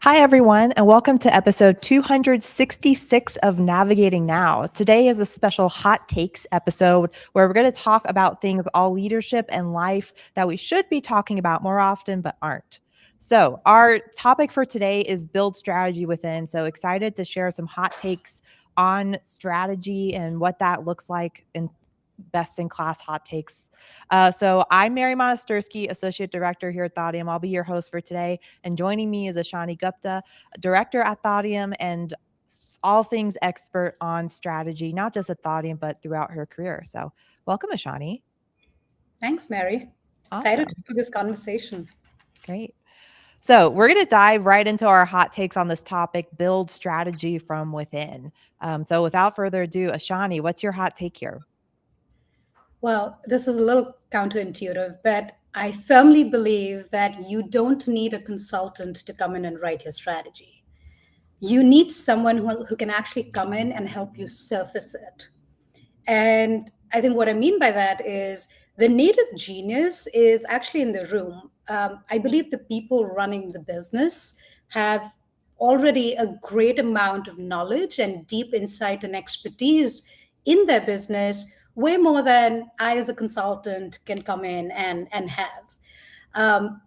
Hi, everyone, and welcome to episode 266 of Navigating Now. Today is a special hot takes episode where we're going to talk about things all leadership and life that we should be talking about more often but aren't. So, our topic for today is build strategy within. So, excited to share some hot takes on strategy and what that looks like in best in class hot takes. So I'm Mary Monastyrsky, Associate Director here at Thaudium. I'll be your host for today. And joining me is Aishani Gupta, Director at Thaudium and all things expert on strategy, not just at Thaudium, but throughout her career. So welcome, Aishani. Thanks, Mary. Excited Awesome. for this conversation. Great. So we're going to dive right into our hot takes on this topic, build strategy from within. So without further ado, Aishani, what's your hot take here? Well, this is a little counterintuitive, but I firmly believe that you don't need a consultant to come in and write your strategy. You need someone who can actually come in and help you surface it. And I think what I mean by that is the native genius is actually in the room. I believe the people running the business have already a great amount of knowledge and deep insight and expertise in their business, way more than I, as a consultant, can come in and have. Um,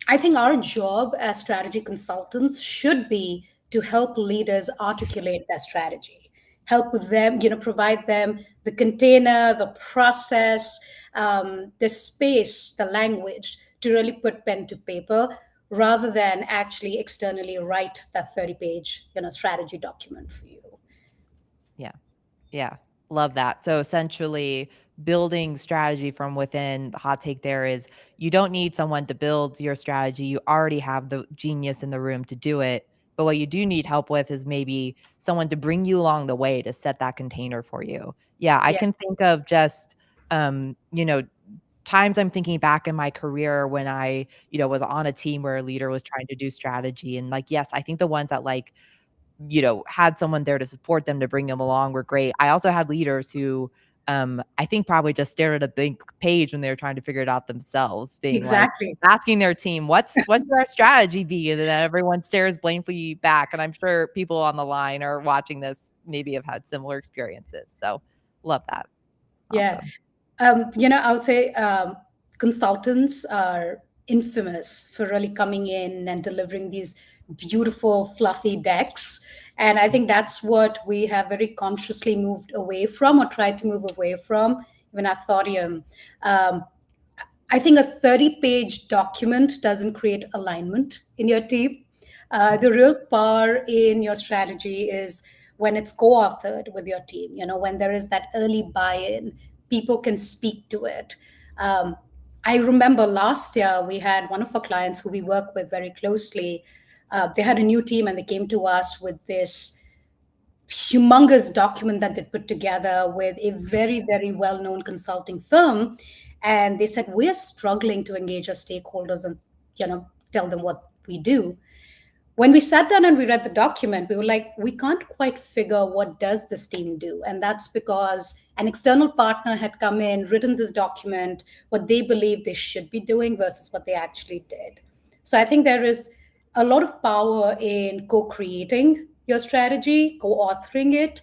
I think our job as strategy consultants should be to help leaders articulate their strategy, help with them, provide them the container, the process, the space, the language to really put pen to paper rather than actually externally write that 30-page, strategy document for you. Yeah. Yeah. Love that. So essentially, building strategy from within, the hot take there is you don't need someone to build your strategy. You already have the genius in the room to do it. But what you do need help with is maybe someone to bring you along the way to set that container for you. Yeah, I Yeah. can think of just um, you know, times I'm thinking back in my career when I, was on a team where a leader was trying to do strategy. And like, yes, I think the ones that had someone there to support them to bring them along were great. I also had leaders who I think probably just stared at a blank page when they were trying to figure it out themselves, being like Exactly. asking their team, what's our strategy be? And then everyone stares blankly back. And I'm sure people on the line or watching this maybe have had similar experiences. So love that. Yeah. Awesome. I would say consultants are infamous for really coming in and delivering these beautiful, fluffy decks. And I think that's what we have very consciously moved away from or tried to move away from, even at Thorium. Um, I think a 30-page document doesn't create alignment in your team. The real power in your strategy is when it's co-authored with your team, when there is that early buy-in, people can speak to it. Um, I remember last year we had one of our clients who we work with very closely. They had a new team and they came to us with this humongous document that they put together with a very, very well known consulting firm. And they said, we're struggling to engage our stakeholders and, tell them what we do. When we sat down and we read the document, we were like, we can't quite figure what does this team do. And that's because an external partner had come in, written this document, what they believe they should be doing versus what they actually did. So I think there is a lot of power in co-creating your strategy, co-authoring it,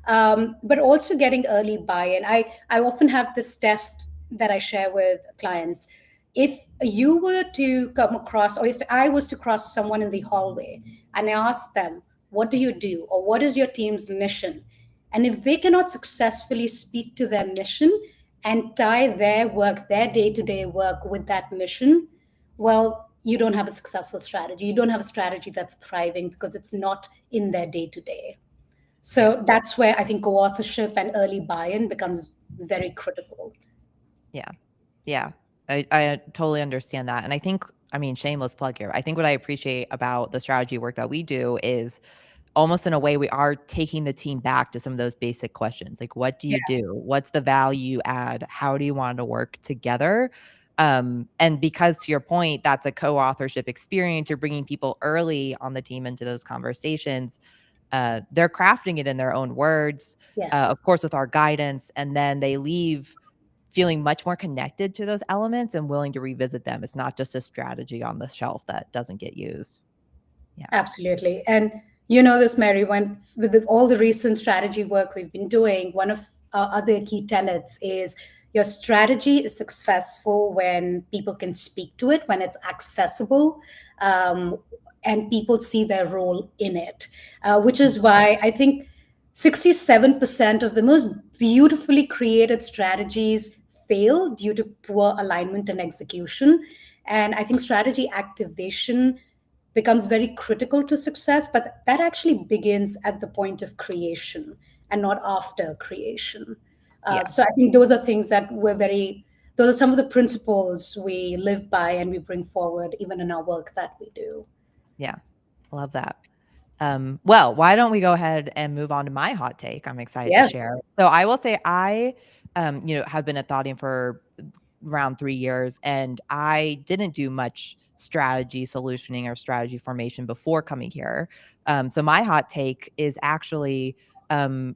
but also getting early buy-in. I often have this test that I share with clients. If you were to come across, or if I was to cross someone in the hallway and I ask them, what do you do? Or what is your team's mission? And if they cannot successfully speak to their mission and tie their work, their day to day work with that mission, well, you don't have a successful strategy. You don't have a strategy that's thriving because it's not in their day to day. Yeah. So that's where I think co authorship and early buy in becomes very critical. Yeah. Yeah. I totally understand that. And I think, I mean, shameless plug here. I think what I appreciate about the strategy work that we do is almost in a way we are taking the team back to some of those basic questions. Like, what do Yeah. you do? What's the value add? How do you want to work together? And because to your point, that's a co-authorship experience. You're bringing people early on the team into those conversations. They're crafting it in their own words, Yeah. of course, with our guidance, and then they leave feeling much more connected to those elements and willing to revisit them. It's not just a strategy on the shelf that doesn't get used. Yeah. Absolutely. And you know this, Mary, when all the recent strategy work we've been doing, one of our other key tenets is your strategy is successful when people can speak to it, when it's accessible, um, and people see their role in it, which is why I think 67% of the most beautifully created strategies fail due to poor alignment and execution. And I think strategy activation becomes very critical to success, but that actually begins at the point of creation and not after creation. Yeah. So I think those are things that those are some of the principles we live by and we bring forward even in our work that we do. Yeah. Love that. Well, why don't we go ahead and move on to my hot take? I'm excited to Yeah. share. So I will say I, have been at Thoughting for around 3 years, and I didn't do much strategy solutioning or strategy formation before coming here. So my hot take is actually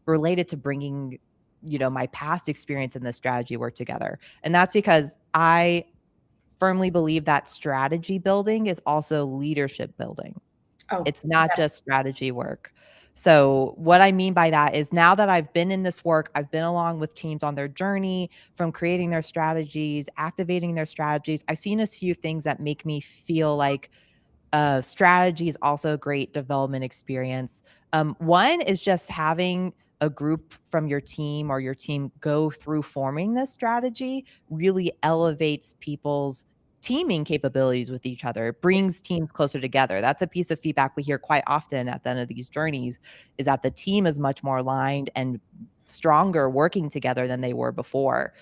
related to bringing, my past experience in the strategy work together, and that's because I firmly believe that strategy building is also leadership building. Oh, It's not that's just strategy work. So, what I mean by that is now that I've been in this work, I've been along with teams on their journey from creating their strategies, activating their strategies. I've seen a few things that make me feel like strategy is also a great development experience. One is just having a group from your team or your team go through forming this strategy really elevates people's teaming capabilities with each other. It brings teams closer together. That's a piece of feedback we hear quite often at the end of these journeys, is that the team is much more aligned and stronger working together than they were before.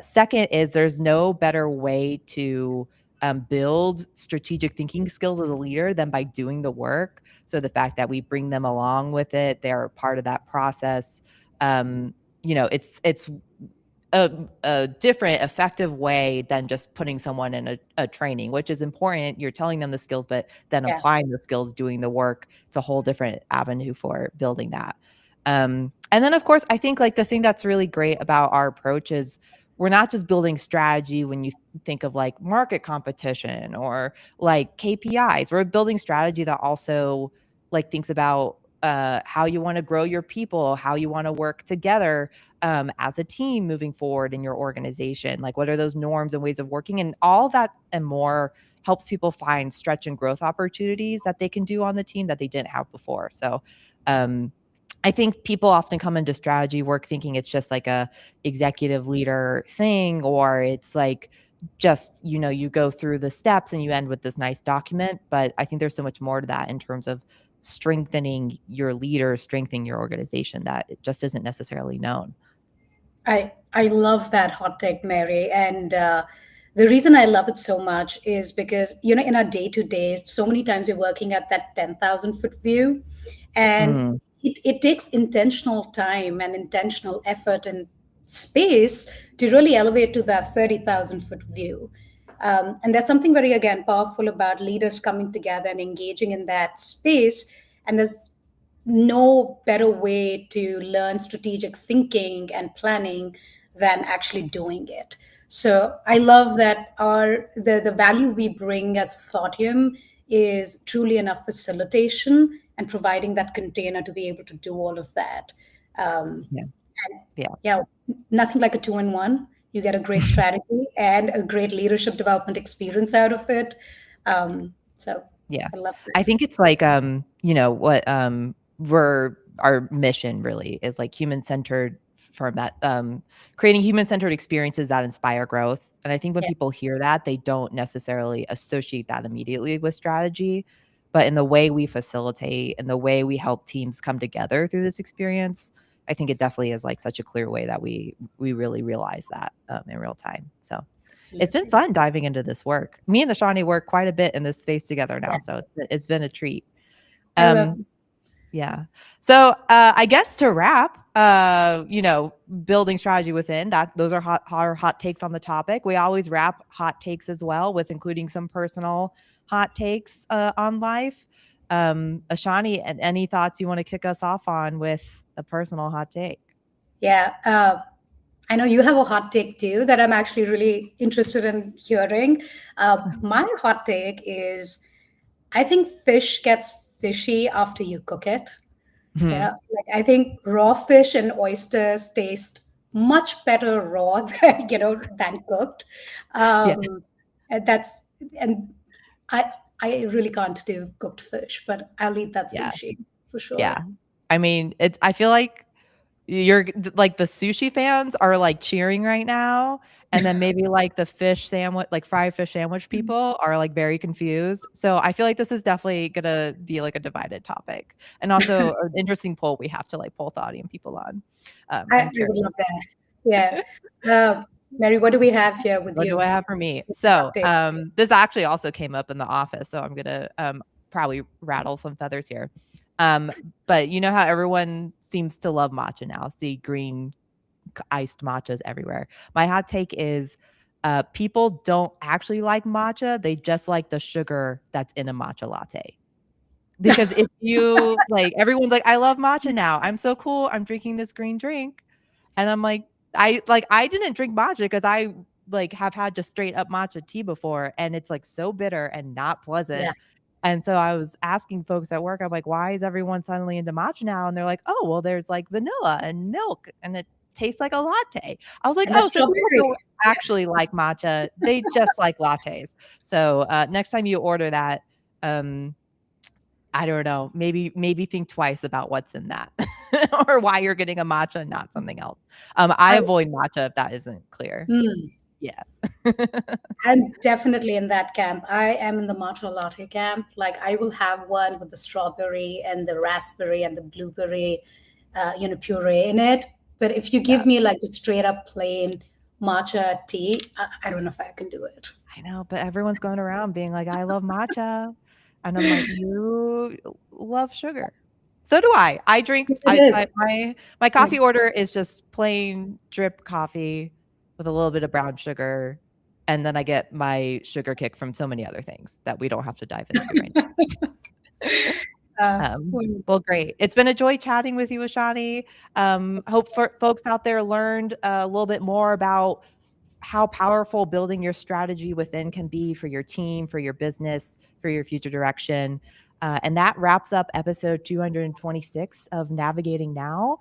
Second is there's no better way to build strategic thinking skills as a leader than by doing the work. So the fact that we bring them along with it, they're part of that process. It's a different effective way than just putting someone in a training, which is important. You're telling them the skills, but then yeah. applying the skills, doing the work, it's a whole different avenue for building that. And then of course, I think like the thing that's really great about our approach is we're not just building strategy when you think of like market competition or like KPIs. We're building strategy that also like thinks about how you want to grow your people, how you want to work together as a team moving forward in your organization. Like, what are those norms and ways of working? And all that and more helps people find stretch and growth opportunities that they can do on the team that they didn't have before. So, I think people often come into strategy work thinking it's just like a executive leader thing, or it's like just, you go through the steps and you end with this nice document. But I think there's so much more to that in terms of strengthening your leaders, strengthening your organization that it just isn't necessarily known. I love that hot take, Mary, and the reason I love it so much is because in our day to day, so many times you're working at that 10,000 foot view, and Mm, it takes intentional time and intentional effort and space to really elevate to that 30,000 foot view. And there's something very again powerful about leaders coming together and engaging in that space. And there's no better way to learn strategic thinking and planning than actually doing it. So I love that the value we bring as Thoughtium is truly enough facilitation and providing that container to be able to do all of that. Um, yeah, yeah, yeah, nothing like a two-in-one. You get a great strategy and a great leadership development experience out of it. So yeah. I love I that. think it's like, what we're our mission really is like human-centered format, creating human-centered experiences that inspire growth. And I think when Yeah, people hear that, they don't necessarily associate that immediately with strategy. But in the way we facilitate and the way we help teams come together through this experience, I think it definitely is like such a clear way that we really realize that in real time. So it's been absolutely. fun diving into this work. Me and Aishani work quite a bit in this space together now, Yeah, so it's been a treat. I love Um, yeah. So, I guess to wrap, building strategy within that, those are our hot takes on the topic. We always wrap hot takes as well with including some personal hot takes on life. Ashani, any thoughts you want to kick us off on with a personal hot take? Yeah, I know you have a hot take too that I'm actually really interested in hearing. My hot take is I think fish gets fishy after you cook it. Mhm. Like I think raw fish and oysters taste much better raw than, than cooked. Yeah. And that's and I I really can't do cooked fish, but I'll eat that Yeah. sushi for sure. Yeah. I mean, I feel like like, the sushi fans are, like, cheering right now, and then maybe, like, the fish sandwich like, fried fish sandwich people are, like, very confused. So, I feel like this is definitely gonna be, like, a divided topic, and also an interesting poll we have to, like, poll thought and people on. I I'm would curious. love that. Yeah. Mary, what do we have here with What do you? I have for me? What's the So, update? this actually also came up in the office, so I'm gonna, probably rattle some feathers here. Um, but you know how everyone seems to love matcha now, see green iced matchas everywhere. My hot take is, people don't actually like matcha, they just like the sugar that's in a matcha latte. Because if you like, everyone's like, "I love matcha now. I'm so cool. I'm drinking this green drink." And I'm like, I didn't drink matcha because I, like, have had just straight up matcha tea before, and it's, like, so bitter and not Yeah. pleasant. And so I was asking folks at work, I'm like, "Why is everyone suddenly into matcha now?" And they're like, "Oh, well, there's, like, vanilla and milk, and it tastes like a latte." I was like, And the "Oh, so people strawberry. don't actually like matcha, they just like lattes." So, next time you order that, um I don't know, maybe think twice about what's in that or why you're getting a matcha and not something else. I I, avoid matcha if that isn't clear. mm, Yeah. I'm definitely in that camp. I am in the matcha latte camp. Like I will have one with the strawberry and the raspberry and the blueberry, puree in it. But if you Yeah, give me like the straight up plain matcha tea, I don't know if I can do it. I know, but everyone's going around being like, "I love matcha." And I'm like, "You love sugar." So do I. I drink It is. my coffee order is just plain drip coffee with a little bit of brown sugar, and then I get my sugar kick from so many other things that we don't have to dive into right now. Well, Well, great. It's been a joy chatting with you, Ashani. Hope for folks out there learned a little bit more about how powerful building your strategy within can be for your team, for your business, for your future direction. And that wraps up episode 226 of Navigating Now.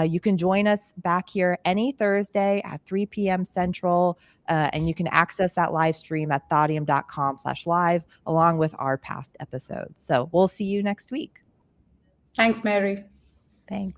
You can join us back here any Thursday at 3 p.m. Central, and you can access that live stream at thaudium.com/live along with our past episodes. So we'll see you next week. thanks, Mary. Thanks.